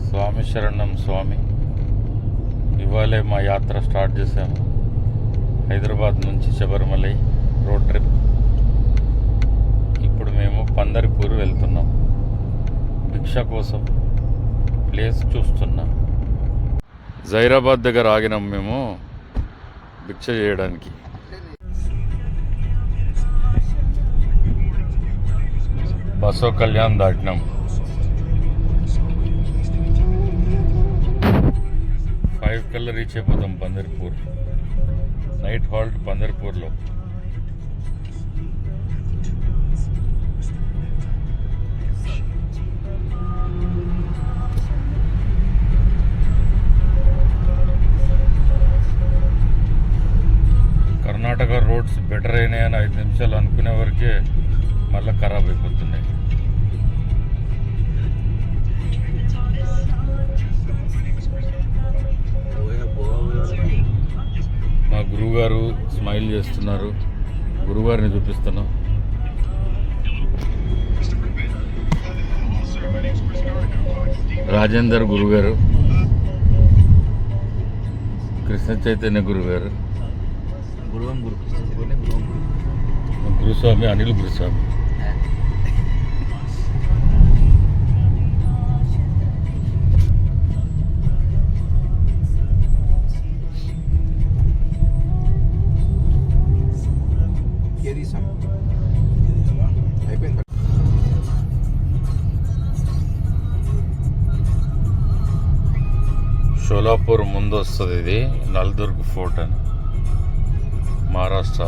స్వామి శరణం స్వామి. ఇవాళే మా యాత్ర స్టార్ట్ చేసాము. హైదరాబాద్ నుంచి శబరిమలై రోడ్ ట్రిప్. ఇప్పుడు మేము పందరిపూర్ వెళ్తున్నాం. భిక్ష కోసం ప్లేస్ చూస్తున్నాం. జైరాబాద్ దగ్గర ఆగినాం మేము భిక్ష చేయడానికి. బసో కళ్యాణ్ దాటినాం. 5 కల్లా రీచ్ అయిపోతాం పందర్పూర్. నైట్ హాల్ట్ పందర్పూర్లో. కర్ణాటక రోడ్స్ బెటర్ అయినాయని 5 నిమిషాలు అనుకునే వరకే మళ్ళీ ఖరాబ్ అయిపోతున్నాయి. మా గురువుగారు స్మైల్ చేస్తున్నారు. గురువుగారిని చూపిస్తున్నాం. రాజేందర్ గురుగారు, కృష్ణ చైతన్య గురుగారు, గురుస్వామి అనిల్ గురుస్వామి. షోలాపూర్ ముందు వస్తుంది. ఇది నల్దుర్గ్ ఫోర్ట్ అని, మహారాష్ట్ర.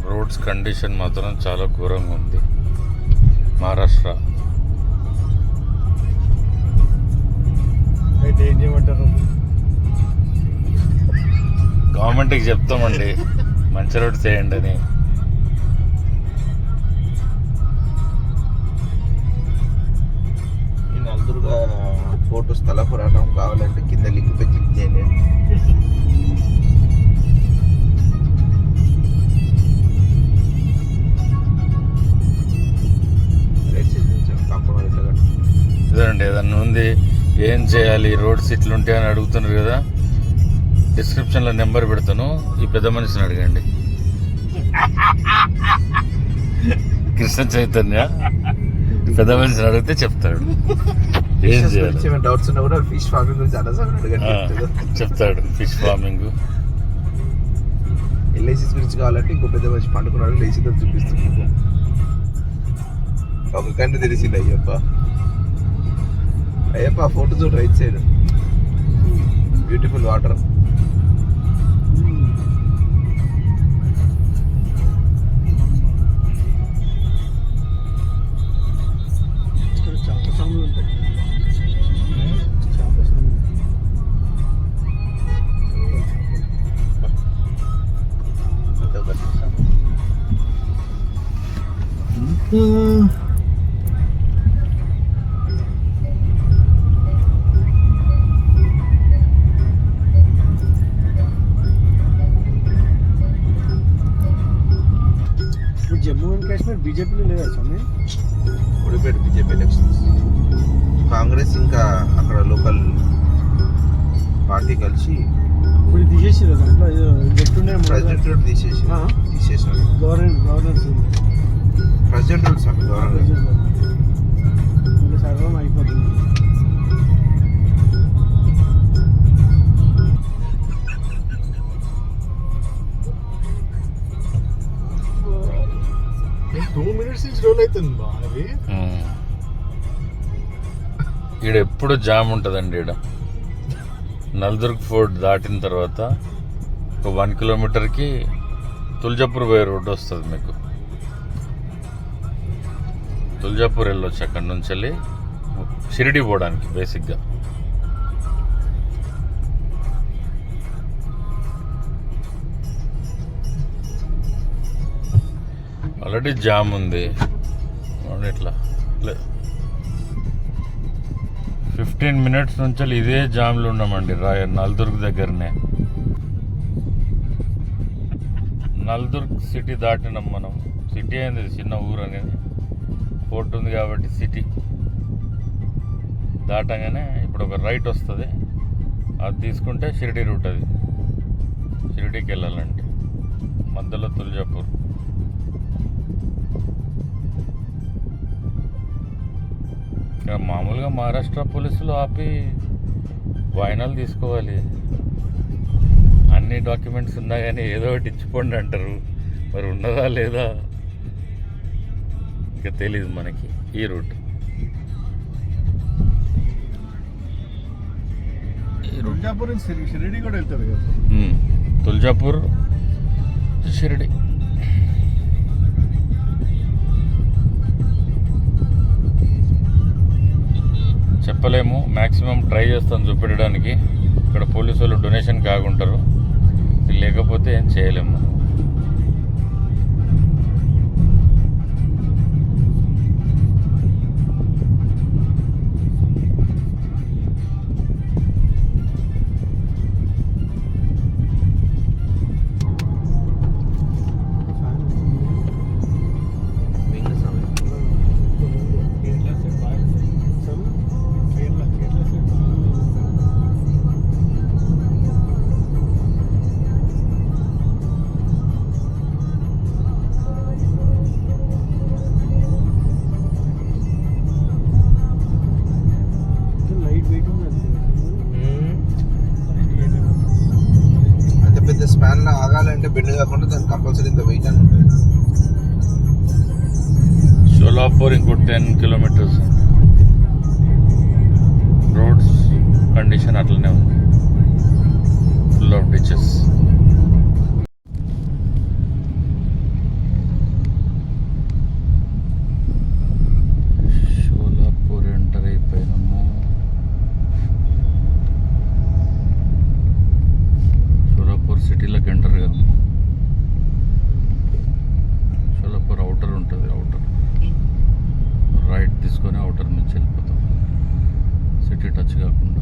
రోడ్స్ కండిషన్ మాత్రం చాలా ఘోరంగా ఉంది. మహారాష్ట్ర గవర్నమెంట్కి చెప్తామండి మంచి రోడ్ చేయండి అని. నల్దుర్గా ఫోటో స్థల పురాణం కావాలంటే కింద లింక్ పై క్లిక్ చేయండి. ఇదండి ఏదన్నా ఉంది, ఏం చేయాలి, రోడ్స్ ఇట్లుంటాయి అని అడుగుతున్నారు కదా, డిస్క్రిప్షన్లో నెంబర్ పెడతాను. ఈ పెద్ద మనిషిని అడగండి. కృష్ణ చైతన్య పెద్ద మనిషిని అడిగితే చెప్తాడు ఏం చేయాలి. డౌట్స్ ఉన్నా కూడా ఫిష్ ఫార్మింగ్ గురించి చెప్తాడు. ఫిష్ ఫార్మింగ్, ఎల్ఐసిస్ గురించి కావాలంటే ఇంకో పెద్ద మనిషి పండుకున్నాడు లేచితో చూపిస్తున్నాడు. ఒక కన్ను తెలిసింది. అయ్యప్ప ఫోటో చూడు, right side beautiful water. Jammu and Kashmir బీజేపీలో లేదా స్వామి? ఓడిపోయాడు బీజేపీ ఎలక్షన్స్. కాంగ్రెస్ ఇంకా అక్కడ లోకల్ పార్టీ కలిసి ఇప్పుడు తీసేసారు. దాంట్లో ప్రెసిడెంట్ తీసేసాడు. గవర్నర్స్ ప్రెసిడెంట్ గవర్నర్ సర్వం అయిపోతుంది. ఈడ ఎప్పుడు జామ్ ఉంటుందండి. ఈడ నల్దుర్గ్ ఫోర్ట్ దాటిన తర్వాత ఒక 1 కిలోమీటర్కి తుల్జాపూర్ పోయే రోడ్డు వస్తుంది మీకు. తుల్జాపూర్ వెళ్ళొచ్చు అక్కడి నుంచి వెళ్ళి షిరిడి పోవడానికి బేసిక్గా. ఆల్రెడీ జామ్ ఉంది. ఇట్లా 15 మినిట్స్ నుంచి ఇదే జామ్లో ఉన్నామండి నల్దుర్గ్ దగ్గరనే. నల్దుర్గ్ సిటీ దాటినాం మనం. సిటీ అయింది, చిన్న ఊరు అనేది. ఫోర్ట్ ఉంది కాబట్టి సిటీ దాటగానే ఇప్పుడు ఒక రైట్ వస్తుంది. అది తీసుకుంటే షిరిడి రూట్. అది షిరిడీకి వెళ్ళాలంటే మధ్యలో తుల్జాపూర్. ఇక్కడ మామూలుగా మహారాష్ట్ర పోలీసులు ఆపి వాయినాలు తీసుకోవాలి. అన్ని డాక్యుమెంట్స్ ఉన్నా కానీ ఏదో ఒకటి ఇచ్చిపోండి అంటారు. మరి ఉన్నదా లేదా ఇంకా తెలీదు మనకి. ఈ రూట్ తుల్జాపూర్ నుంచి షిరిడి కూడా వెళ్తారు కదా. తుల్జాపూర్ షిరిడి. చెప్పలేము, మ్యాక్సిమం ట్రై చేస్తాను చూపెట్టడానికి. ఇక్కడ పోలీసు వాళ్ళు డొనేషన్ కాకుంటారు, లేకపోతే ఏం చేయలేము మనం. స్పాన్ లో ఆగాలంటే బెండ్ కాకుండా దానికి కంపల్సరీ ఇంత వెయిట్ అని ఉంటుంది. షోలాపూర్ ఇంకో 10 కిలోమీటర్స్. రోడ్స్ కండిషన్ అట్లనే ఉంది, full of ditches. Sholapur enter అయిపోయినాము. సిటీలోకి ఎంటర్ కదా. షోలాపూర్ అవుటర్ ఉంటుంది. అవుటర్ రైట్ తీసుకొని అవుటర్ నుంచి వెళ్ళిపోతాం, సిటీ టచ్ కాకుండా.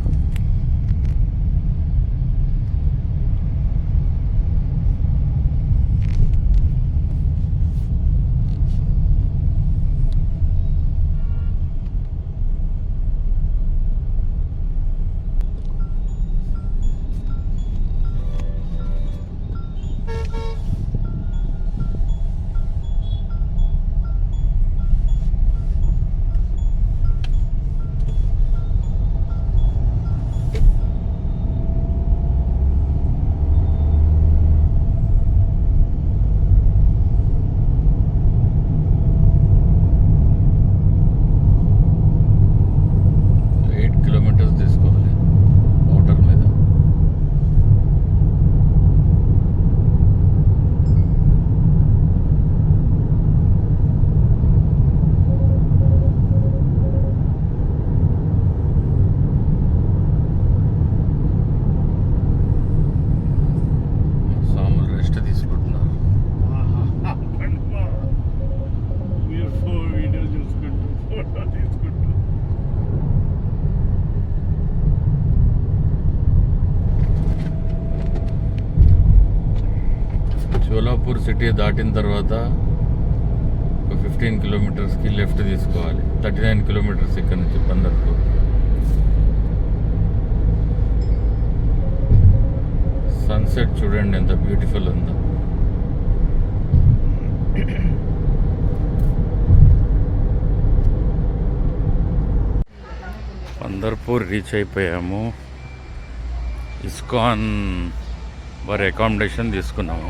షోలాపూర్ సిటీ దాటిన తర్వాత ఒక 15 కిలోమీటర్స్కి లెఫ్ట్ తీసుకోవాలి. 39 కిలోమీటర్స్ ఇక్కడ నుంచి పందర్పూర్. సన్సెట్ చూడండి ఎంత బ్యూటిఫుల్ ఉందో. పందర్పూర్ రీచ్ అయిపోయాము. ఇస్కాన్ వారి అకామిడేషన్ తీసుకున్నాము.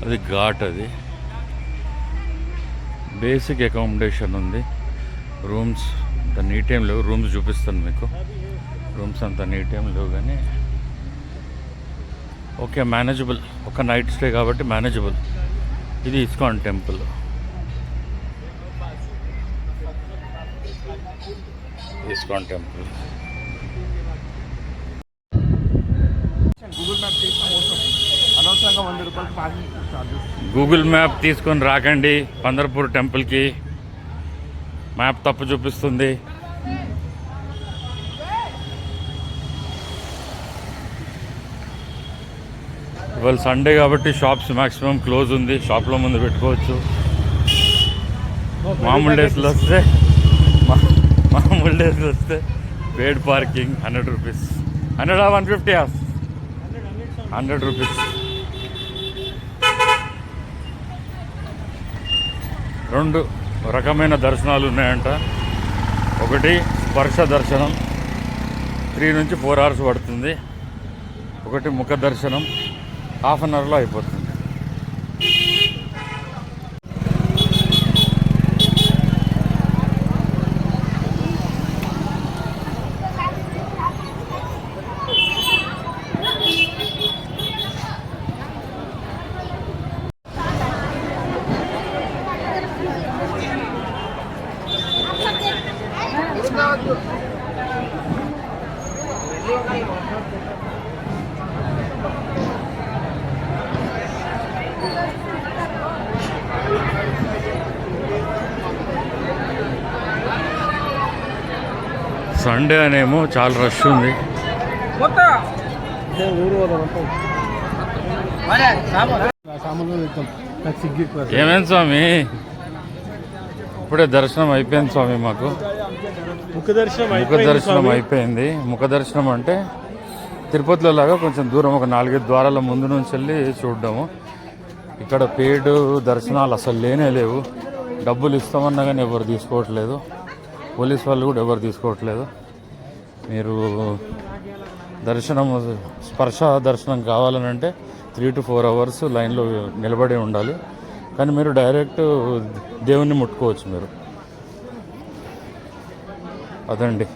అది ఘాట్, అది బేసిక్ అకామిడేషన్ ఉంది. రూమ్స్ అంత నీట్ ఏం లేవు. రూమ్స్ చూపిస్తాను మీకు. రూమ్స్ అంత నీట్ ఏం లేవు కానీ ఓకే, మేనేజబుల్. ఒక నైట్ స్టే కాబట్టి మేనేజబుల్. ఇది ISKCON temple. ISKCON temple. Google map తీసుకొని రాకండి పందర్పూర్ టెంపుల్కి. మ్యాప్ తప్పు చూపిస్తుంది. ఇవాళ సండే కాబట్టి షాప్స్ మ్యాక్సిమం క్లోజ్ ఉంది. షాప్లో ముందు పెట్టుకోవచ్చు. మామూలు డేస్లో వస్తే పేడ్ పార్కింగ్ 100 రూపీస్. 100 150 100 రూపీస్. 2 రకమైన దర్శనాలు ఉన్నాయంట. ఒకటి స్పర్శ దర్శనం 3 నుంచి 4 hours పడుతుంది. ఒకటి ముఖ దర్శనం 1/2 hourలో అయిపోతుంది. సండే అనేమో చాలా రష్ ఉంది. ఊరు పోదాం సామాన్లు వెళ్తాం. నాకు సిగ్గు ఎక్కువ. ఏమేం స్వామి, ఇప్పుడే దర్శనం అయిపోయింది స్వామి. మాకు ముఖ దర్శనం అయిపోయింది. ముఖ దర్శనం అంటే తిరుపతిలో లాగా కొంచెం దూరం, ఒక 4-5 ద్వారాల ముందు నుంచి వెళ్ళి చూడడము. ఇక్కడ పేడ్ దర్శనాలు అసలు లేనే లేవు. డబ్బులు ఇస్తామన్నా కానీ ఎవరు తీసుకోవట్లేదు. పోలీస్ వాళ్ళు కూడా ఎవరు తీసుకోవట్లేదు. మీరు దర్శనం స్పర్శ దర్శనం కావాలనంటే 3 to 4 hours లైన్లో నిలబడి ఉండాలి. కానీ మీరు డైరెక్ట్ దేవుణ్ణి ముట్టుకోవచ్చు మీరు. అదండి.